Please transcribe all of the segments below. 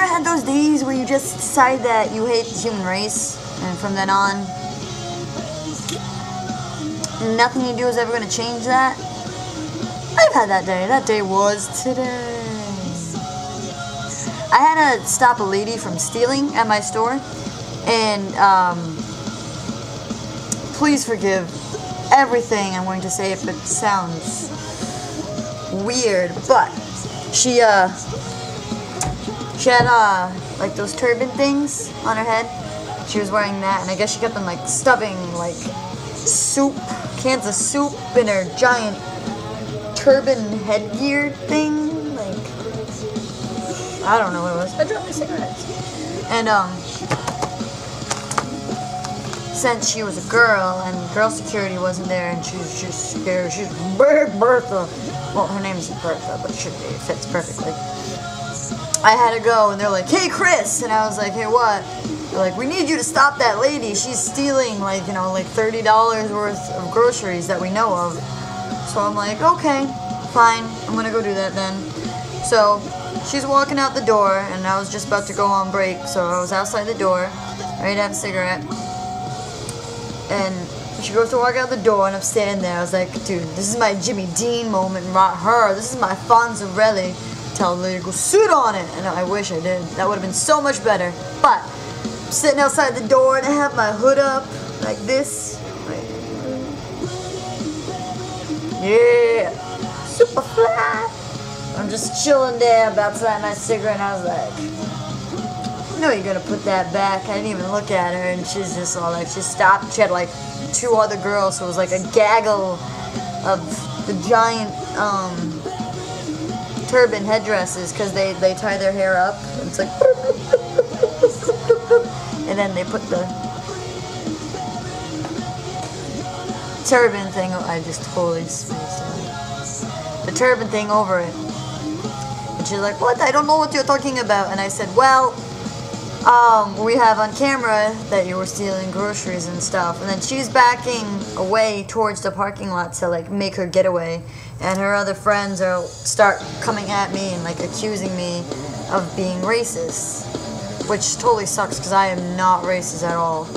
ever had those days where you just decide that you hate the human race, and from then on, nothing you do is ever going to change that? I've had that day. That day was today. I had to stop a lady from stealing at my store, and please forgive everything I'm going to say if it sounds weird, but she had like those turban things on her head. She was wearing that, and I guess she kept on like stuffing like cans of soup in her giant turban headgear thing. Like, I don't know what it was. I dropped my cigarettes. And since she was a girl and girl security wasn't there, and she's scared, she's Big Bertha. Well, her name isn't Bertha, but it should be. It fits perfectly. I had to go, and they're like, "Hey, Chris," and I was like, "Hey, what?" They're like, "We need you to stop that lady. She's stealing like, you know, like $30 worth of groceries that we know of." So I'm like, "Okay, fine. I'm gonna go do that then." So she's walking out the door, and I was just about to go on break, so I was outside the door, ready to have a cigarette. And she goes to walk out the door, and I'm standing there. I was like, dude, this is my Jimmy Dean moment, not her. This is my Fonzarelli. Tell the lady to go sit on it. And I wish I did. That would have been so much better. But I'm sitting outside the door, and I have my hood up like this. Yeah, super fly. I'm just chilling there, about to light my cigarette, and I was like, "No, you're gonna put that back." I didn't even look at her, and she's just all like, she stopped. She had like 2 other girls, so it was like a gaggle of the giant turban headdresses, because they tie their hair up. And it's like, and then they put the turban thing. I just totally spaced out. The turban thing over it. And she's like, "What? I don't know what you're talking about." And I said, "Well, we have on camera that you were stealing groceries and stuff." And then she's backing away towards the parking lot to like make her getaway, and her other friends start coming at me and like accusing me of being racist, which totally sucks because I am not racist at all.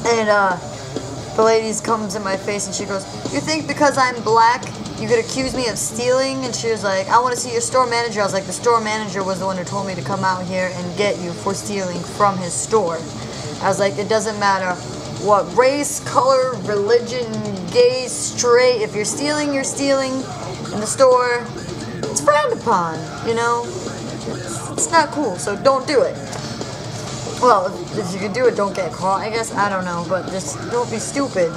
And the lady comes in my face and she goes, "You think because I'm black you could accuse me of stealing?" And she was like, "I want to see your store manager." I was like, "The store manager was the one who told me to come out here and get you for stealing from his store." I was like, "It doesn't matter what race, color, religion, gay, straight. If you're stealing, you're stealing in the store. It's frowned upon, you know? It's not cool, so don't do it." Well, if you can do it, don't get caught, I guess. I don't know, but just don't be stupid.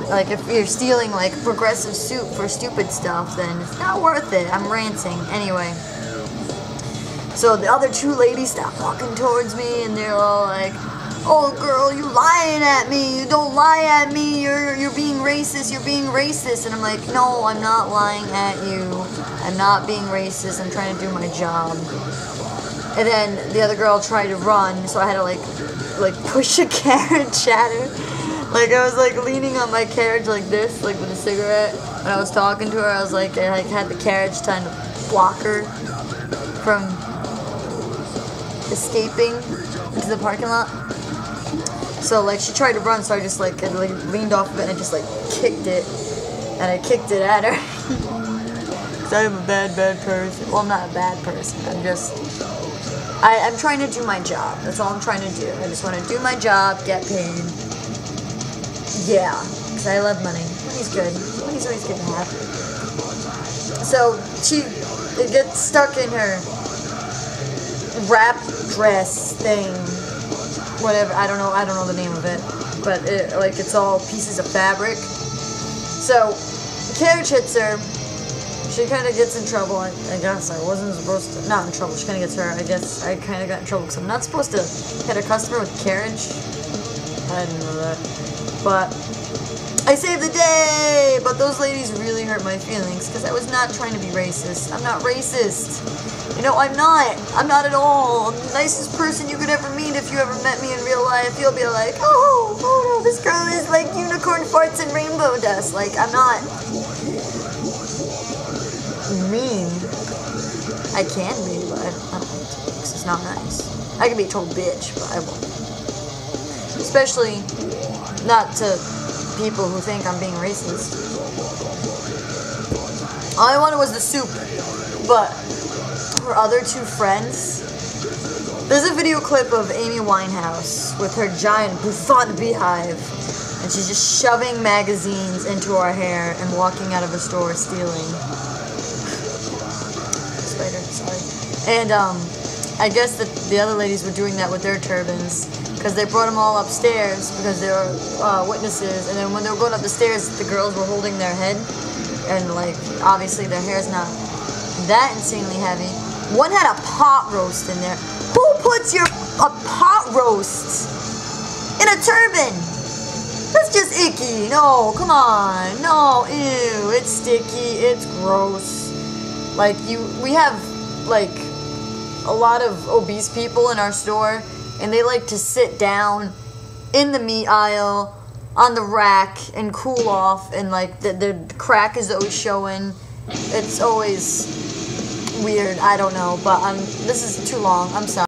Like, if you're stealing, like, progressive soup for stupid stuff, then it's not worth it. I'm ranting. Anyway. So the other 2 ladies stop walking towards me, and they're all like, "Oh, girl, you lying at me. You don't lie at me. You're being racist. You're being racist." And I'm like, "No, I'm not lying at you. I'm not being racist. I'm trying to do my job." And then the other girl tried to run, so I had to, like push a carriage at her. Like, I was, like, leaning on my carriage like this, like, with a cigarette. When I was talking to her, I was, like, I had the carriage trying to block her from escaping into the parking lot. So, like, she tried to run, so I just, I leaned off of it and I just, kicked it. And I kicked it at her. Because I'm a bad person. Well, I'm not a bad person. I'm trying to do my job. That's all I'm trying to do. I just want to do my job, get paid. Yeah, because I love money. Money's good. Money's always good to have. So it gets stuck in her wrap dress thing. Whatever, I don't know the name of it. But it's all pieces of fabric. So the carriage hits her. She kind of gets in trouble. I guess I wasn't supposed to. Not in trouble. She kind of gets hurt. I guess I kind of got in trouble because I'm not supposed to hit a customer with a carriage. I didn't know that. But I saved the day! But those ladies really hurt my feelings because I was not trying to be racist. I'm not racist. You know, I'm not. I'm not at all. I'm the nicest person you could ever meet if you ever met me in real life. You'll be like, oh no, this girl is like unicorn farts and rainbow dust. Like, I'm not mean. I can be, but I don't like to be, because it's not nice. I can be a total bitch, but I won't. Especially not to people who think I'm being racist. All I wanted was the soup, but her other two friends, there's a video clip of Amy Winehouse with her giant bouffant beehive, and she's just shoving magazines into her hair and walking out of a store stealing. Spider, sorry. And I guess that the other ladies were doing that with their turbans, because they brought them all upstairs because they were witnesses, and then when they were going up the stairs, the girls were holding their head, and like obviously their hair's not that insanely heavy. One had a pot roast in there. Who puts a pot roast in a turban? That's just icky. No, come on. No, ew. It's sticky. It's gross. Like we have like a lot of obese people in our store, and they like to sit down in the meat aisle on the rack and cool off, and like the crack is always showing. It's always weird. I don't know, but this is too long. I'm sorry.